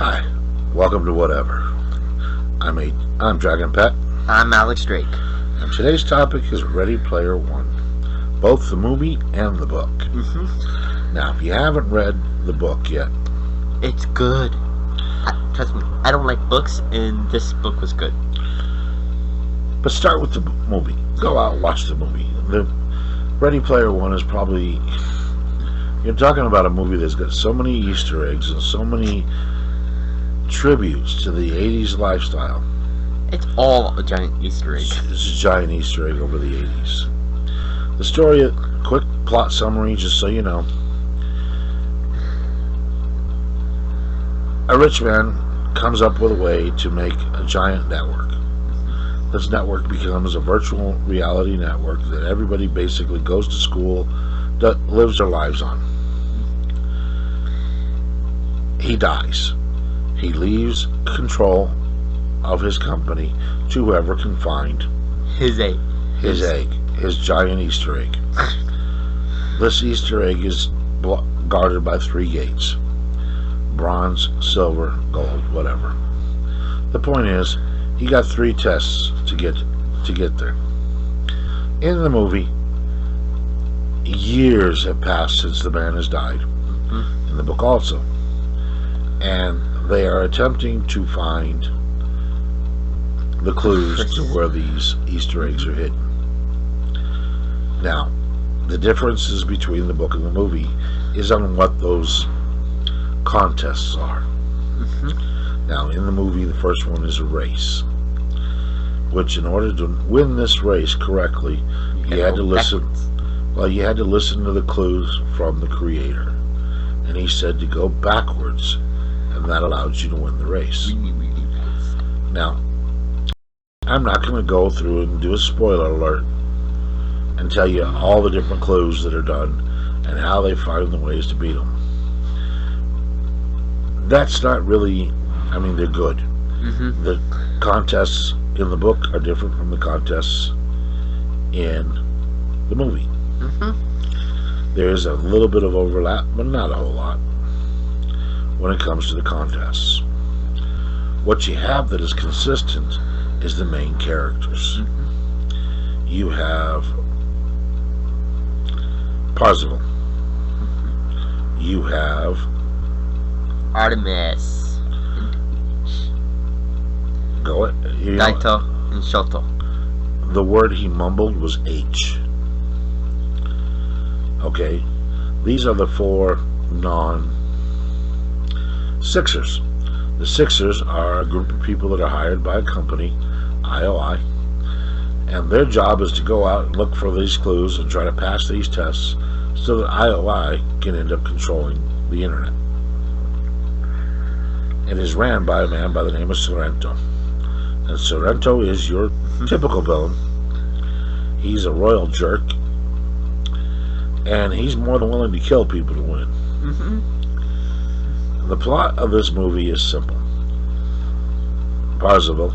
Hi, welcome to Whatever. I'm Dragon Pet, I'm Alex Drake. and today's topic is Ready Player One, both the movie and the book. Now, if you haven't read the book yet, It's good. Trust me, I don't like books, and this book was good. but start with the movie. Go out and watch the movie. The Ready Player One is probably, you're talking about a movie that's got so many Easter eggs and so many tributes to the 80s lifestyle. It's all a giant Easter egg. It's a giant Easter egg over the 80s. The story, quick plot summary, just so you know. A rich man comes up with a way to make a giant network. This network becomes a virtual reality network that everybody basically goes to school, that lives their lives on. He dies. He leaves control of his company to whoever can find His egg. his giant Easter egg. This Easter egg is guarded by 3 gates: bronze, silver, gold, whatever. The point is, he got 3 tests to get there. In the movie, years have passed since the man has died. In the book also. And they are attempting to find the clues to where these Easter eggs are hidden. Now, the differences between the book and the movie is on what those contests are. Now, in the movie, the first one is a race, which in order to win this race correctly, you had to listen. Well, you had to listen to the clues from the creator, and he said to go backwards, and that allows you to win the race. Now, I'm not going to go through and do a spoiler alert and tell you all the different clues that are done and how they find the ways to beat them. That's not really, I mean, they're good. The contests in the book are different from the contests in the movie. There's a little bit of overlap, but not a whole lot when it comes to the contests. What you have that is consistent is the main characters. You have Parzival. You have Artemis. Daito and Shoto. The word he mumbled was H. Okay, these are the 4 non-Sixers. The Sixers are a group of people that are hired by a company, IOI, and their job is to go out and look for these clues and try to pass these tests so that IOI can end up controlling the internet. It is ran by a man by the name of Sorrento. And Sorrento is your typical villain. He's a royal jerk, and he's more than willing to kill people to win. The plot of this movie is simple. Parzival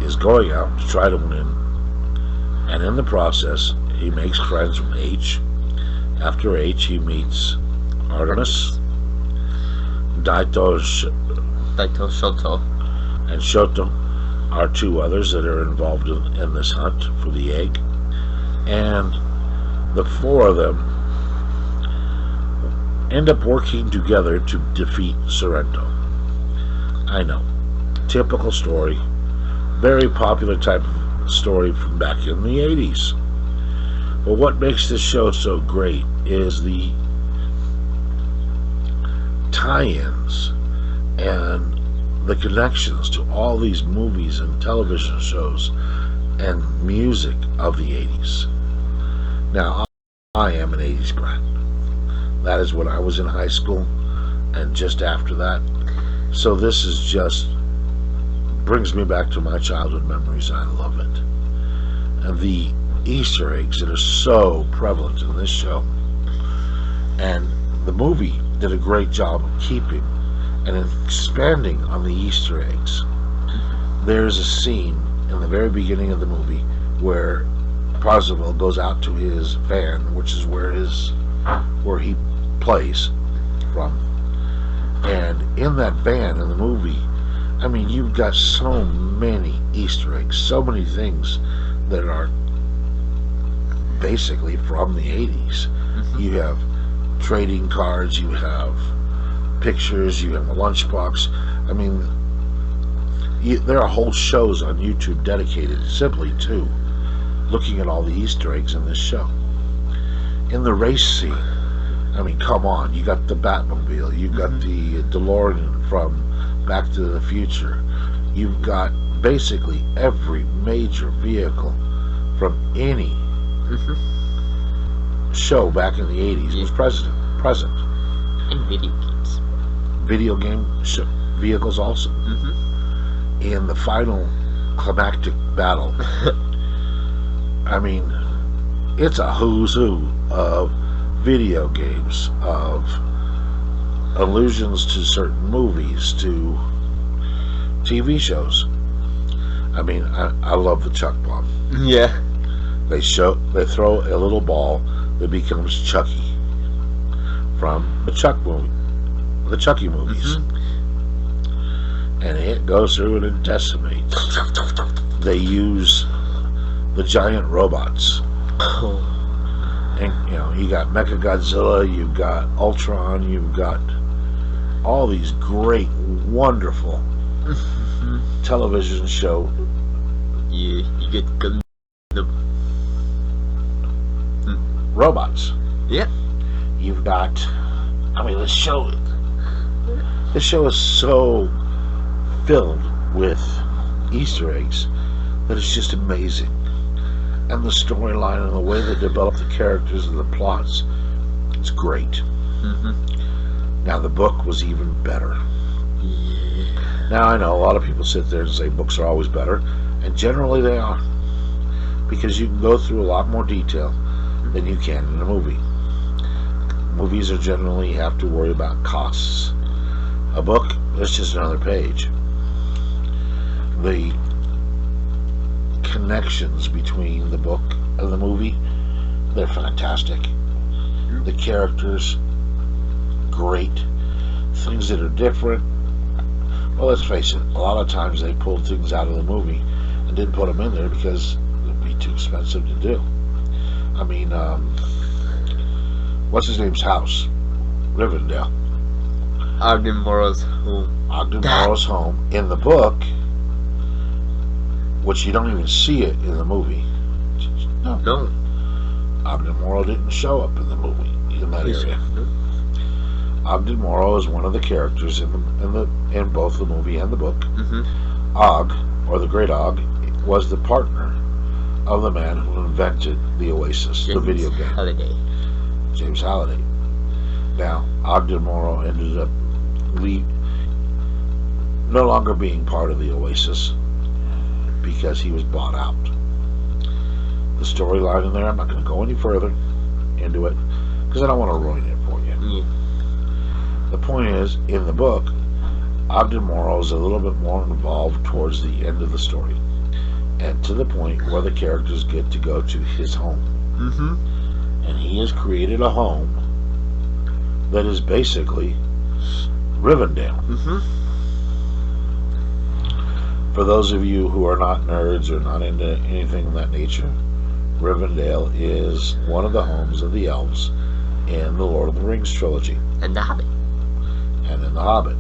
is going out to try to win, and in the process, he makes friends with H. After H, he meets Artemis, Daito, Shoto, and Shoto are 2 others that are involved in this hunt for the egg, and the 4 of them end up working together to defeat Sorrento. I know, typical story, very popular type of story from back in the 80s. But what makes this show so great is the tie-ins and the connections to all these movies and television shows and music of the 80s. Now, I am an 80s brat. That is when I was in high school and just after that. So this is just brings me back to my childhood memories. I love it. And the Easter eggs that are so prevalent in this show. And the movie did a great job of keeping and expanding on the Easter eggs. There's a scene in the very beginning of the movie where Parzival goes out to his van, which is where he plays from, and in that van in the movie, I mean, you've got so many Easter eggs, so many things that are basically from the 80s. You have trading cards, you have pictures, you have a lunchbox. I mean, there are whole shows on YouTube dedicated simply to looking at all the Easter eggs in this show. In the race scene, I mean, come on, you got the Batmobile, you got the DeLorean from Back to the Future, you've got basically every major vehicle from any show back in the 80s was present. And video games. Video game vehicles also. In the final climactic battle, I mean, it's a who's who of video games, of allusions to certain movies, to TV shows. I mean, I love the Chuck bomb. Yeah. They throw a little ball that becomes Chucky from the Chucky movies, and it goes through and decimates. They use the giant robots, and you got Mechagodzilla, you've got Ultron, you've got all these great, wonderful television show. Yeah, you get the robots. Yeah. You've got, I mean, this show is so filled with Easter eggs that it's just amazing. And the storyline and the way they develop the characters and the plots, it's great. Now the book was even better. Yeah. Now I know a lot of people sit there and say books are always better, and generally they are, because you can go through a lot more detail than you can in a movie. Movies are generally have to worry about costs. A book, it's just another page. The connections between the book and the movie, they're fantastic. The characters, great. Things that are different, well, let's face it, a lot of times they pulled things out of the movie and didn't put them in there because it would be too expensive to do. I mean, what's his name's house? Rivendell. Ogden Morrow's home. Ogden Morrow's home. In the book, which you don't even see it in the movie. No. Ogden Morrow didn't show up in the movie in that area. Ogden Morrow is one of the characters in both the movie and the book. Og, or the Great Og, was the partner of the man who invented the Oasis, the video game. James Halliday. Now, Ogden Morrow ended up no longer being part of the Oasis because he was bought out. The storyline in there, I'm not going to go any further into it because I don't want to ruin it for you. The point is, in the book, Ogden Morrow is a little bit more involved towards the end of the story, and to the point where the characters get to go to his home. And he has created a home that is basically Rivendell. For those of you who are not nerds or not into anything of that nature, Rivendell is one of the homes of the elves in the Lord of the Rings trilogy. And The Hobbit. And in The Hobbit.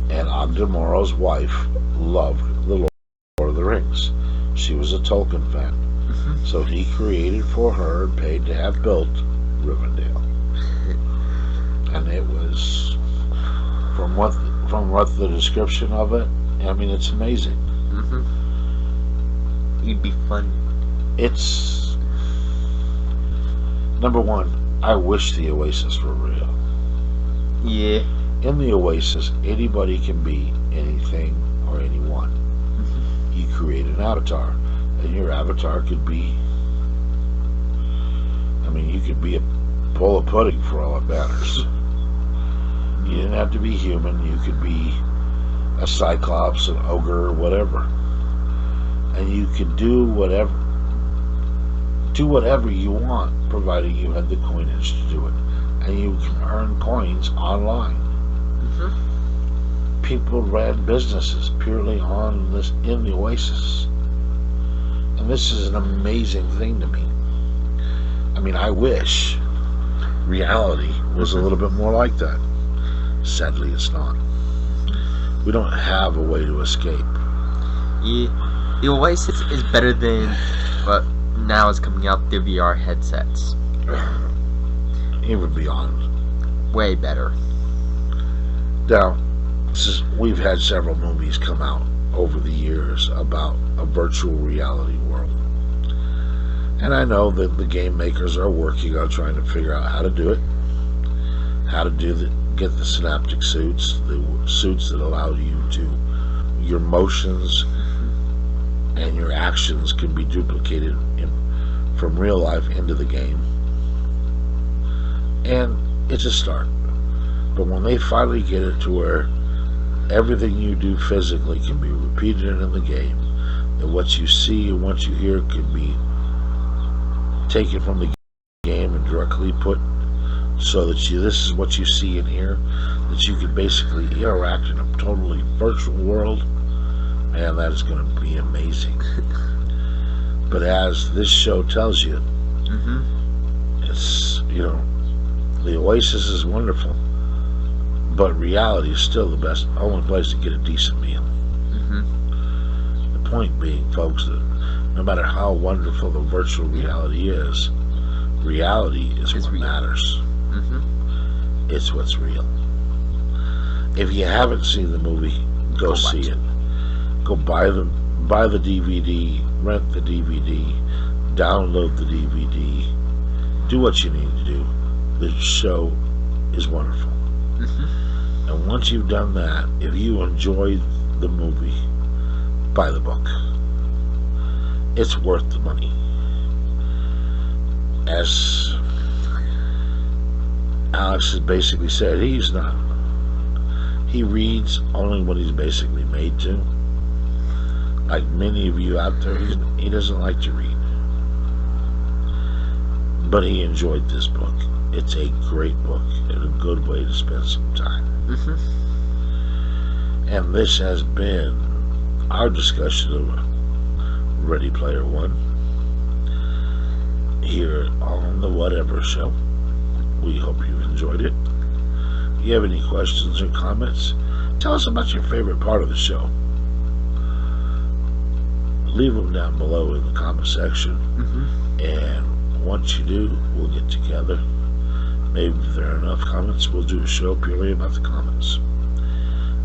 And Ogden Morrow's wife loved the Lord of the Rings. She was a Tolkien fan. So he created for her and paid to have built Rivendell. And it was, from what the description of it, I mean, it's amazing. It'd be fun. It's, number one, I wish the Oasis were real. Yeah. In the Oasis, anybody can be anything or anyone. You create an avatar, and your avatar could be, I mean, you could be a bowl of pudding for all it matters. You didn't have to be human. You could be a cyclops, an ogre, or whatever. And you could do whatever you want, providing you had the coinage to do it. And you can earn coins online. people ran businesses purely on this in the Oasis. And this is an amazing thing to me. I mean, I wish reality was a little bit more like that. Sadly, it's not. We don't have a way to escape. The Oasis is better than what now is coming out, the VR headsets. Even beyond. Way better. Now, we've had several movies come out over the years about a virtual reality world. And I know that the game makers are working on trying to figure out how to do it. How to get the synaptic suits, the suits that allow you to, your motions and your actions can be duplicated from real life into the game. And it's a start. But when they finally get it to where everything you do physically can be repeated in the game, that what you see and what you hear can be taken from the game and directly put so that this is what you see and hear, that you can basically interact in a totally virtual world, man, that is going to be amazing. But as this show tells you, it's, the Oasis is wonderful, but reality is still the best, only place to get a decent meal. The point being, folks, that no matter how wonderful the virtual reality is what matters. It's what's real. If you haven't seen the movie, go see it. Go buy the DVD, rent the DVD, download the DVD, do what you need to do. The show is wonderful. And once you've done that, if you enjoyed the movie, buy the book. It's worth the money. As Alex has basically said, he reads only when he's basically made to. Like many of you out there, he doesn't like to read. But he enjoyed this book. It's a great book and a good way to spend some time. And this has been our discussion of Ready Player One here on the Whatever Show. We hope you've enjoyed it. If you have any questions or comments, tell us about your favorite part of the show. Leave them down below in the comment section. And once you do, we'll get together. Maybe if there are enough comments, we'll do a show purely about the comments.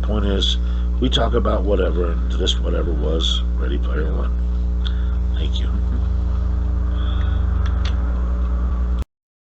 Point is, we talk about whatever, and this whatever was Ready Player One. Thank you.